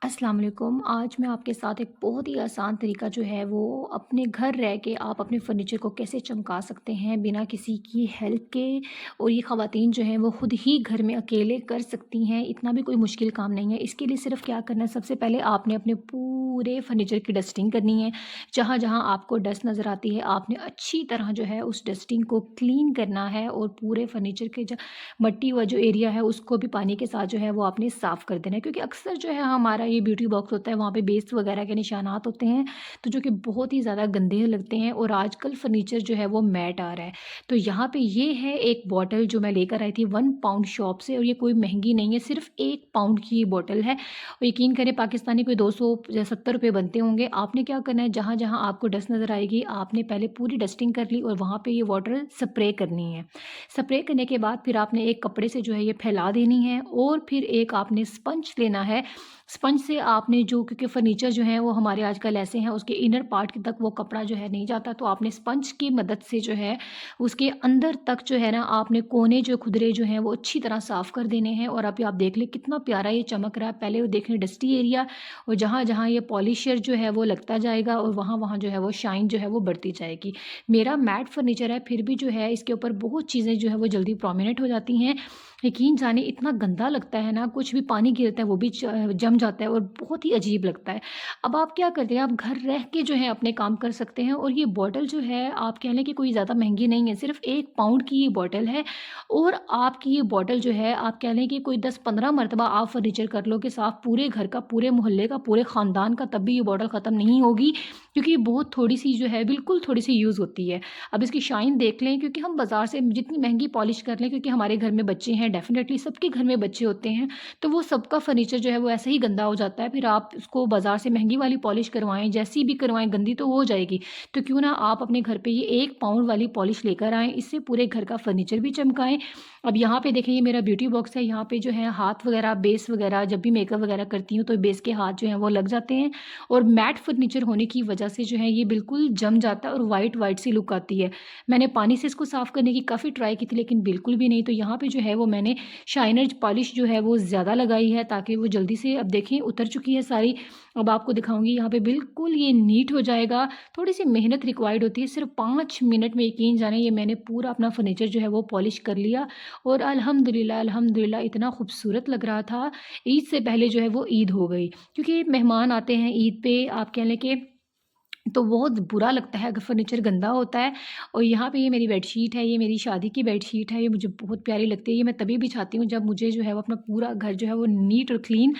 अस्सलाम वालेकुम। आज मैं आपके साथ एक बहुत ही आसान तरीका जो है वो अपने घर रह के आप अपने फ़र्नीचर को कैसे चमका सकते हैं बिना किसी की हेल्प के। और ये ख़वातीन जो हैं वो ख़ुद ही घर में अकेले कर सकती हैं, इतना भी कोई मुश्किल काम नहीं है। इसके लिए सिर्फ़ क्या करना है, सबसे पहले आपने अपने पूरे फ़र्नीचर की डस्टिंग करनी है। जहाँ-जहाँ आपको डस्ट नज़र आती है आपने अच्छी तरह जो है उस डस्टिंग को क्लीन करना है और पूरे फ़र्नीचर के जो मट्टी हुआ जो एरिया है उसको भी पानी के साथ जो है वो आपने साफ़ कर देना है, क्योंकि अक्सर जो है हमारा ये ब्यूटी बॉक्स होता है वहाँ पे बेस वगैरह के निशानात होते हैं, तो जो कि बहुत ही ज़्यादा गंदे लगते हैं। और आजकल फर्नीचर जो है वो मैट आ रहा है। तो यहाँ पे ये है एक बॉटल जो मैं लेकर आई थी 1 पाउंड शॉप से, और ये कोई महंगी नहीं है, सिर्फ 1 पाउंड की ये बॉटल है। और यकीन करें पाकिस्तानी कोई 200 या 70 रुपये बनते होंगे। आपने क्या करना है, जहाँ जहाँ आपको डस्ट नज़र आएगी आपने पहले पूरी डस्टिंग कर ली और वहाँ पे ये वाटर स्प्रे करनी है। स्प्रे करने के बाद फिर आपने एक कपड़े से जो है ये फैला देनी है, और फिर एक आपने स्पंज लेना है। स्पंज से आपने जो, क्योंकि फर्नीचर जो है वो हमारे आजकल ऐसे हैं उसके इनर पार्ट तक वो कपड़ा जो है नहीं जाता, तो आपने स्पंज की मदद से जो है उसके अंदर तक जो है ना आपने कोने जो खुदरे जो हैं वो अच्छी तरह साफ़ कर देने हैं। और अभी आप देख लें कितना प्यारा ये चमक रहा है। पहले वो देख लें डस्टी एरिया, और जहाँ जहाँ ये पॉलिशर जो है वो लगता जाएगा और वहाँ वहाँ जो है वो शाइन जो है वो बढ़ती जाएगी। मेरा मैट फर्नीचर है, फिर भी जो है इसके ऊपर बहुत चीज़ें जो है वो जल्दी प्रोमिनेंट हो जाती हैं। यकीन जाने इतना गंदा लगता है ना, कुछ भी पानी गिरता है वो भी जम जाता है और बहुत ही अजीब लगता है। अब आप क्या करते हैं, आप घर रह के जो है अपने काम कर सकते हैं। और ये बॉटल जो है आप कह लें कि कोई ज़्यादा महंगी नहीं है, सिर्फ 1 पाउंड की ये बॉटल है। और आपकी ये बॉटल जो है आप कह लें कि कोई 10-15 मरतबा आप फर्नीचर कर लो कि साफ, पूरे घर का, पूरे मोहल्ले का, पूरे ख़ानदान का, तब भी ये बॉटल ख़त्म नहीं होगी, क्योंकि ये बहुत थोड़ी सी जो है बिल्कुल थोड़ी सी यूज़ होती है। अब इसकी शाइन देख लें, क्योंकि हम बाज़ार से जितनी महंगी पॉलिश कर लें, क्योंकि हमारे घर में बच्चे हैं, डेफ़िनेटली सबके घर में बच्चे होते हैं, तो वो सबका फर्नीचर जो है वो ऐसे ही गंदा हो जाता है। फिर आप उसको बाज़ार से महंगी वाली पॉलिश करवाएँ, जैसी भी करवाएँ, गंदी तो हो जाएगी। तो क्यों ना आप अपने घर पे ये 1 पाउंड वाली पॉलिश लेकर आएँ, इससे पूरे घर का फर्नीचर भी चमकाएँ। अब यहाँ पे देखें, ये मेरा ब्यूटी बॉक्स है, यहाँ पे जो है हाथ वगैरह, बेस वगैरह, जब भी मेकअप वगैरह करती हूँ तो बेस के हाथ जो हैं वो लग जाते हैं। और मैट फर्नीचर होने की वजह से जो है ये बिल्कुल जम जाता है और वाइट वाइट सी लुक आती है। मैंने पानी से इसको साफ़ करने की काफ़ी ट्राई की थी, लेकिन बिल्कुल भी नहीं। तो यहाँ पे जो है वो मैंने शाइनर पॉलिश जो है वो ज़्यादा लगाई है, ताकि वो जल्दी से, अब देखें उतर चुकी है सारी। अब आपको दिखाऊँगी, यहाँ पे बिल्कुल ये नीट हो जाएगा। थोड़ी-सी मेहनत रिक्वायर्ड होती है, सिर्फ़ 5 मिनट में यकीन जाने ये मैंने पूरा अपना फर्नीचर जो है वो पॉलिश कर लिया। और अल्हम्दुलिल्लाह, अल्हम्दुलिल्लाह इतना खूबसूरत लग रहा था। ईद से पहले जो है वो ईद हो गई, क्योंकि मेहमान आते हैं ईद पे, आप कह लें कि तो बहुत बुरा लगता है अगर फर्नीचर गंदा होता है। और यहाँ पे ये मेरी बेडशीट है, ये मेरी शादी की बेडशीट है, ये मुझे बहुत प्यारी लगती है। ये मैं तभी बिछाती हूँ जब मुझे जो है वो अपना पूरा घर जो है वो नीट और क्लीन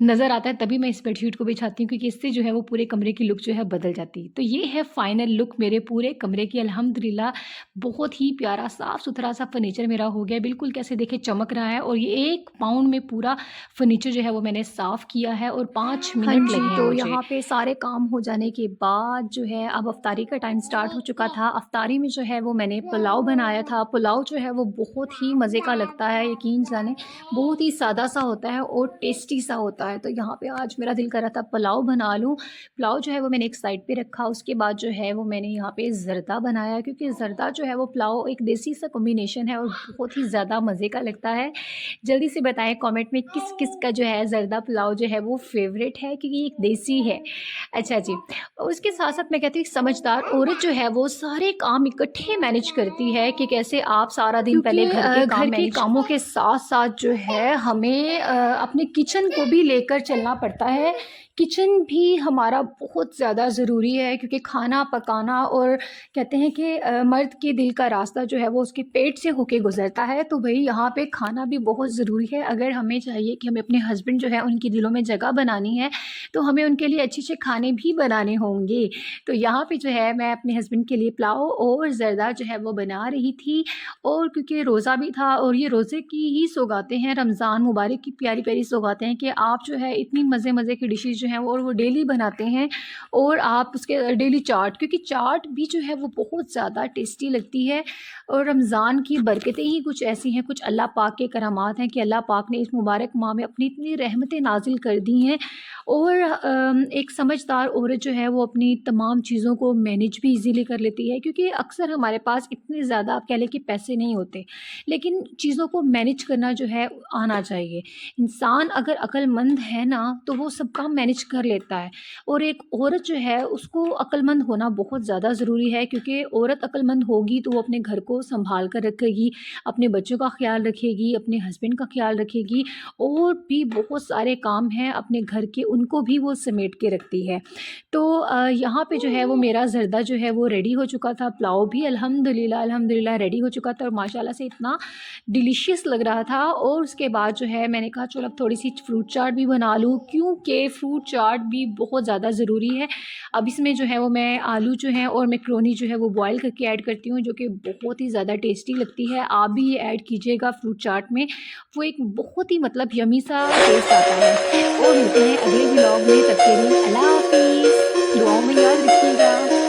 नज़र आता है, तभी मैं इस बेडशीट को बिछाती हूँ, क्योंकि इससे जो है वो पूरे कमरे की लुक जो है बदल जाती है। तो ये है फाइनल लुक मेरे पूरे कमरे की। अल्हम्दुलिल्लाह बहुत ही प्यारा साफ़-सुथरा सा फर्नीचर मेरा हो गया। बिल्कुल कैसे देखें चमक रहा है, और ये 1 पाउंड में पूरा फर्नीचर जो है वो मैंने साफ़ किया है और 5 हाँ मिनट जी, लगे हैं तो मुझे। यहाँ पे सारे काम हो जाने के बाद जो है अब अफ़्तारी का टाइम स्टार्ट हो चुका था। अफ़्तारी में जो है वो मैंने पुलाव बनाया था। पुलाव जो है वो बहुत ही मज़े का लगता है, यकीन जानें बहुत ही सादा-सा होता है और टेस्टी सा होता है। तो यहाँ पे आज मेरा दिल कर रहा था पुलाव बना लूँ। पुलाव जो है वो मैंने एक साइड पे रखा, उसके बाद जो है वो मैंने यहाँ पे ज़र्दा बनाया, क्योंकि ज़र्दा जो है वो पुलाव एक देसी सा कॉम्बिनेशन है और बहुत ही ज़्यादा मज़े का लगता है। जल्दी से बताएँ कमेंट में किस-किस का जो है ज़र्दा पुलाव जो है वो फ़ेवरेट है, क्योंकि एक देसी है। अच्छा जी, उसके साथ-साथ मैं कहती हूँ एक समझदार औरत जो है वो सारे काम इकट्ठे मैनेज करती है, कि कैसे आप सारा दिन क्योंकि पहले घर के काम घर के मैनेज कामों के साथ-साथ जो है हमें अपने किचन को भी लेकर चलना पड़ता है। किचन भी हमारा बहुत ज़्यादा ज़रूरी है, क्योंकि खाना पकाना, और कहते हैं कि मर्द के दिल का रास्ता जो है वो उसके पेट से होके गुज़रता है। तो भई यहाँ पे खाना भी बहुत ज़रूरी है। अगर हमें चाहिए कि हमें अपने हस्बैंड जो है उनके दिलों में जगह बनानी है, तो हमें उनके लिए अच्छे-अच्छे खाने भी बनाने होंगे। तो यहाँ पे जो है मैं अपने हस्बैंड के लिए पुलाव और ज़र्दा जो है वो बना रही थी। और क्योंकि रोज़ा भी था, और ये रोज़े की ही सौगातें हैं, रमज़ान मुबारक की प्यारी-प्यारी सौगातें हैं, कि आप जो है इतनी मज़े-मज़े की डिशेज़ जो हैं और वो डेली बनाते हैं। और आप उसके डेली चाट, क्योंकि चाट भी जो है वो बहुत ज़्यादा टेस्टी लगती है। और रमज़ान की बरकतें ही कुछ ऐसी हैं, कुछ अल्लाह पाक के करामात हैं, कि अल्लाह पाक ने इस मुबारक माह में अपनी इतनी रहमतें नाज़िल कर दी हैं। और एक समझदार औरत जो है वो अपनी तमाम चीज़ों को मैनेज भी ईज़िली कर लेती है, क्योंकि अक्सर हमारे पास इतने ज़्यादा आप कह लें कि पैसे नहीं होते, लेकिन चीज़ों को मैनेज करना जो है आना चाहिए। इंसान अगर अक्लमंद है ना, तो वो सब काम मैनेज कर लेता है। और एक औरत जो है उसको अक्लमंद होना बहुत ज़्यादा ज़रूरी है, क्योंकि औरत अक्लमंद होगी तो वो अपने घर को सँभाल कर रखेगी, अपने बच्चों का ख़्याल रखेगी, अपने हस्बैंड का ख़्याल रखेगी, और भी बहुत सारे काम हैं अपने घर के, उनको भी वो समेट के रखती है। तो यहाँ पे जो है वो मेरा ज़र्दा जो है वो रेडी हो चुका था, पुलाव भी अल्हम्दुलिल्लाह रेडी हो चुका था, और माशाल्लाह से इतना डिलीशियस लग रहा था। और उसके बाद जो है मैंने कहा चलो अब थोड़ी-सी फ्रूट चाट भी बना लूँ, क्योंकि फ्रूट चाट भी बहुत ज़्यादा ज़रूरी है। अब इसमें जो है वो मैं आलू जो है और मैकरोनी जो है वो बॉयल करके ऐड करती हूँ, जो कि बहुत ही ज़्यादा टेस्टी लगती है। आप भी ये ऐड कीजिएगा फ्रूट चाट में, वो एक बहुत ही मतलब यम्मी सा टेस्ट आता है। और मिलते हैं अगले व्लॉग में, तब के लिए अल्लाह हाफ़िज़। दुआओं में याद रखिएगा।